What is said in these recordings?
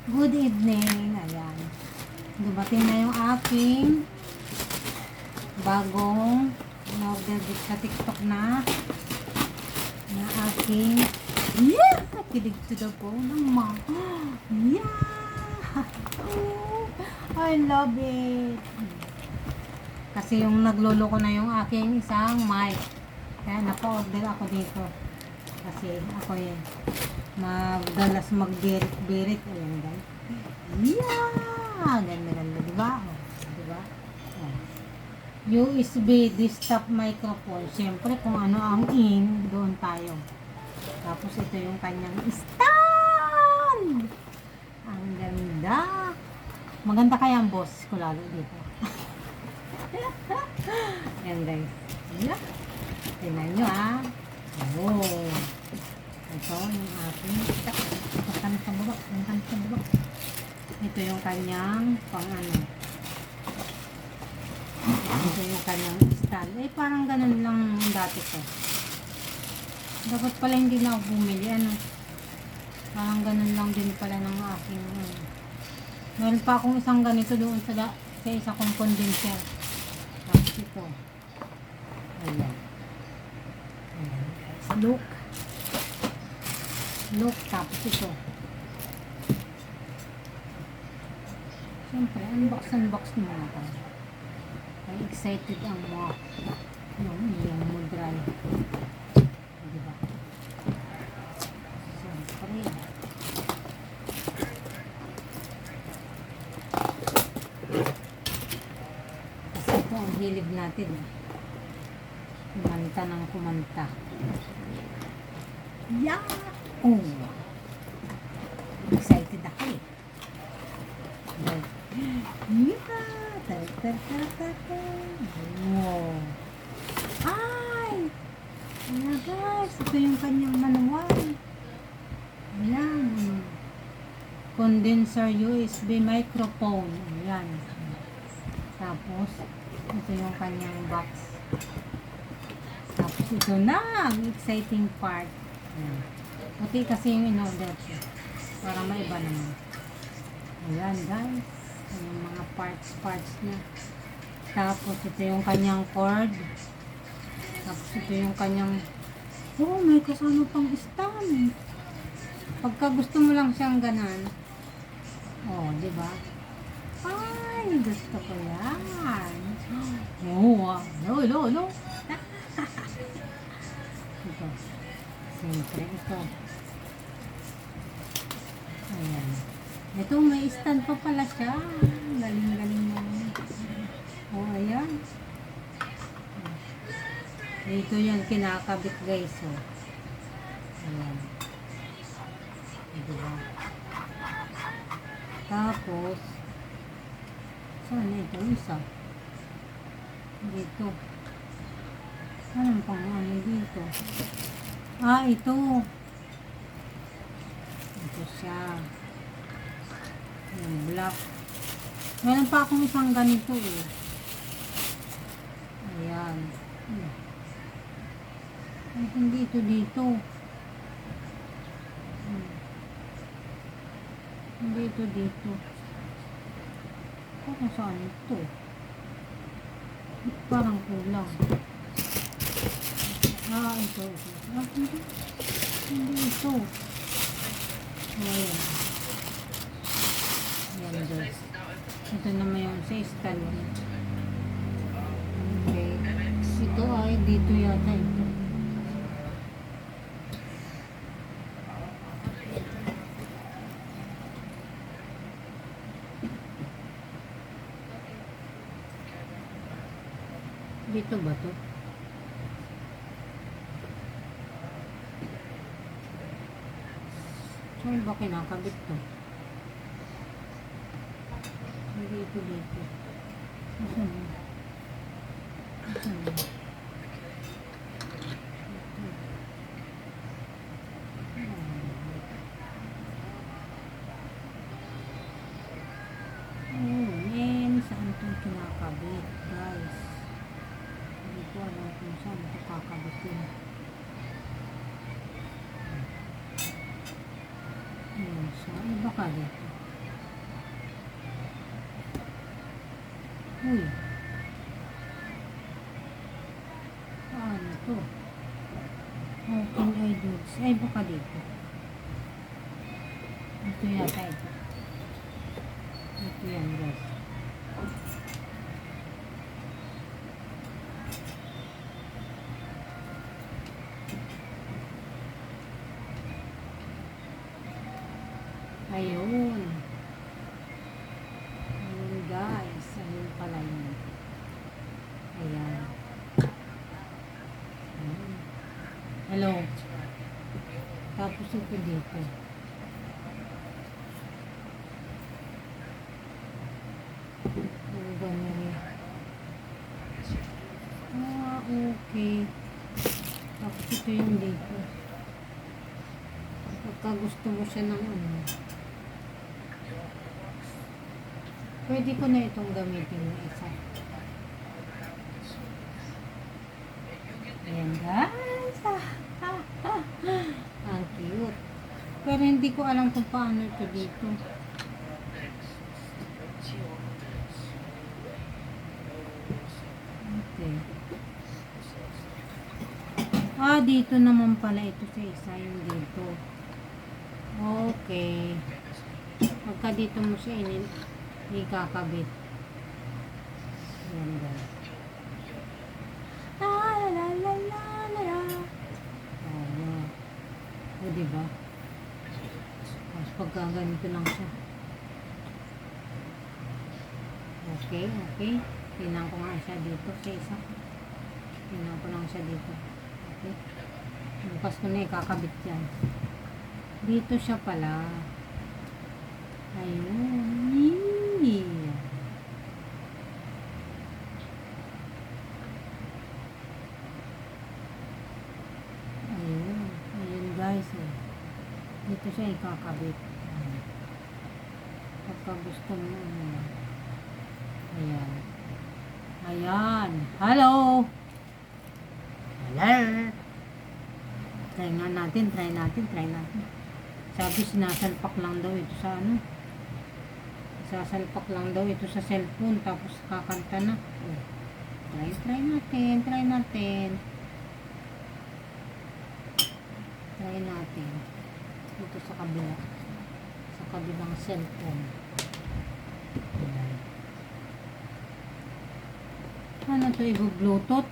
Good evening. Ayan. Dumating na yung aking bagong in-order sa TikTok na aking kilig to the bone naman. I love it. Kasi yung nagluloko na yung aking isang mic. Kaya napa-order ako dito. Kasi ako magdalas magbirit-birit. Ayan guys. Ganda-ganda. Diba? Oh, diba? Oh. USB desktop microphone. Siyempre kung ano ang in, doon tayo. Tapos ito yung kanyang stand. Ang ganda. Maganda kaya ang boss ko lalo dito. Ayan guys. Ayan. Tingnan nyo Oh. Ito yung aking pagkan sa baba. Ito yung kanyang ito yung kanyang stand. Parang ganun lang dati ko. Dapat pala hindi na ako bumili. Parang ganun lang din pala ng aking meron pa akong isang ganito doon sa isa kong condenser. Tapos ito. Ayan. Look. Tapos ito. Siyempre, unbox muna ako. Ay excited ang mga yung mudral. Diba? Siyempre. Kasi ito ang hilig natin. Kumanta ng kumanta. Oh! Excited ako Wow! Ay! Ayan guys, ito yung kanyang manual. Ayan. Condenser USB microphone. Ayan. Tapos, ito yung kanyang box. Tapos ito na ang exciting part. Ayan. Puti kasi yung in-order ko. Para maiba naman. Ayan guys. Yung mga parts niya. Tapos ito yung kanyang cord. Tapos ito yung kanyang may kasama pang stand. Pagka gusto mo lang siyang ganan. Diba? Ay, gusto ko yan. Hello. Ito. Siyempre, ito. Ayan. Ito, may stand pa pala siya. Galing naman. Ayan. Ito yan, kinakabit guys. Ayan. Diba? Tapos, saan ito? Isa. Dito. Anong pang dito? Ito. Ito siya. Yung black. Meron pa akong isang ganito Ayan. Hindi ito dito. Hindi ito dito. Kung saan ito? Parang kulang. Ito. Hindi ito. Ayan. Ayan guys. Ito naman yung sa stand. Okay. Ito ay dito yata ito. Dito ba to? Saan ba kinakabit to? Dito. Asan? Saan itong kinakabit, guys? Hindi ko alam kung saan ito kakabitin. Sa iba ka dito. Uy. Ano to? Open eye dudes. Ay, baka dito. Ito yata ito. Ito yan, guys. Ayun. Ayun, guys. Ayun pala yun. Ayan. Ayun. Hello. Tapos ito dito. Ang ganyan. Ah, okay. Tapos ito yung dito. Pagka gusto mo siya ng ano, pwede ko na itong gamitin na isa. Ayan guys. Ang cute. Pero hindi ko alam kung paano ito dito. Okay. Ah, dito naman pala ito sa isa yung dito. Okay. Pagka dito mo siya ikakabit. Ayan guys. La la la la la la. Oh, o diba? Tapos pagka ganito lang siya. Okay, okay. Tingnan ko nga siya dito sa isa. Tingnan ko lang siya dito. Okay. Bukas ko na ikakabit yan. Dito siya pala. Ayun. Yee. Ayun. Ayun guys. Eh. Dito siya ikakabit. Pagka gusto mo. Ayan. Ayan. Hello. Hello. Try nga natin. Try natin. Sabi sinasalpak lang daw ito sa ano. Sasalpak lang daw ito sa cellphone. Tapos kakanta na. Try natin. Try natin. Ito sa kabila. Sa kabilang cellphone. Ayan. Ano to? Ibu-bluetooth?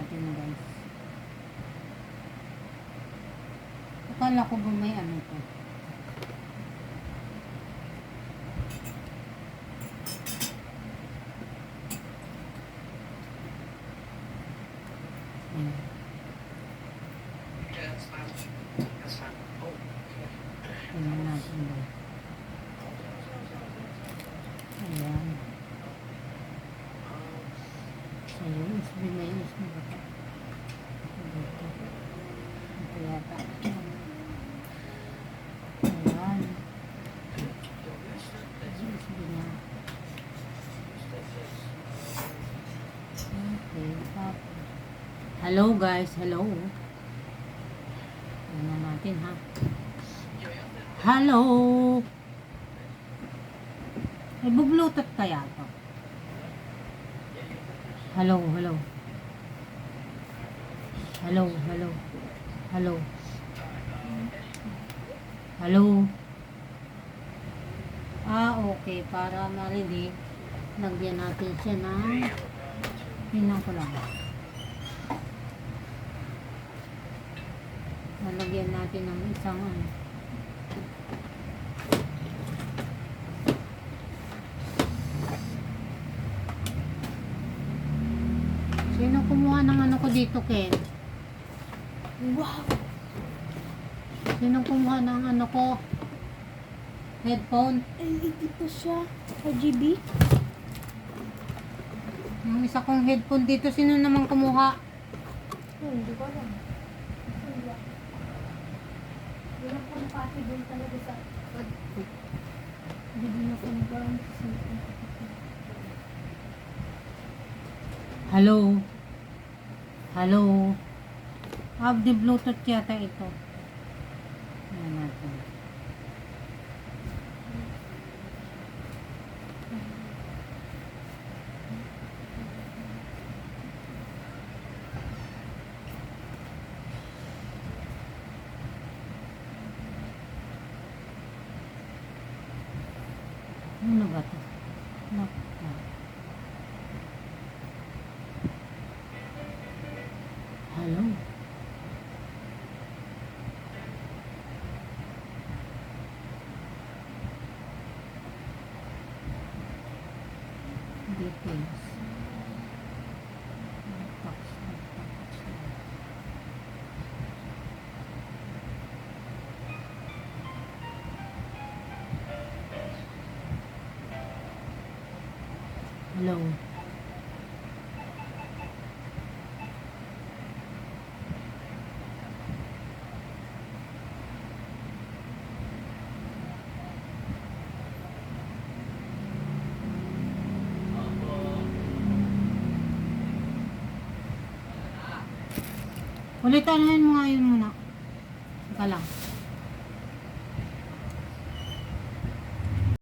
Guys. Akala ko ba may ano to? Tingnan natin guys. Ayan. Ayun, USB ba ito? Dito. Ito yata. Ayan. USB na. Okay. Hello guys. Hello. Tingnan natin ha. Hello. Ay, bublutot kaya to? Hello. Ah, okay. Para marinig, lagyan natin siya ng tingnan ko lang. Lalagyan natin ng isang ano. Sino kumuha ng ano ko dito, Ken? Wow! Sino kumuha ng ano ko? Headphone? Ay, ito siya. RGB? Yung isa kong headphone dito, sino naman kumuha? Hindi ko alam. Walang compatible talaga sa... Hindi na compatible sa cellphone. Hello? Have the Bluetooth yata ito. Ano ba to? Naku. Hello? Details. Tax. Hello? Ulitan mo nga yun muna. Teka lang.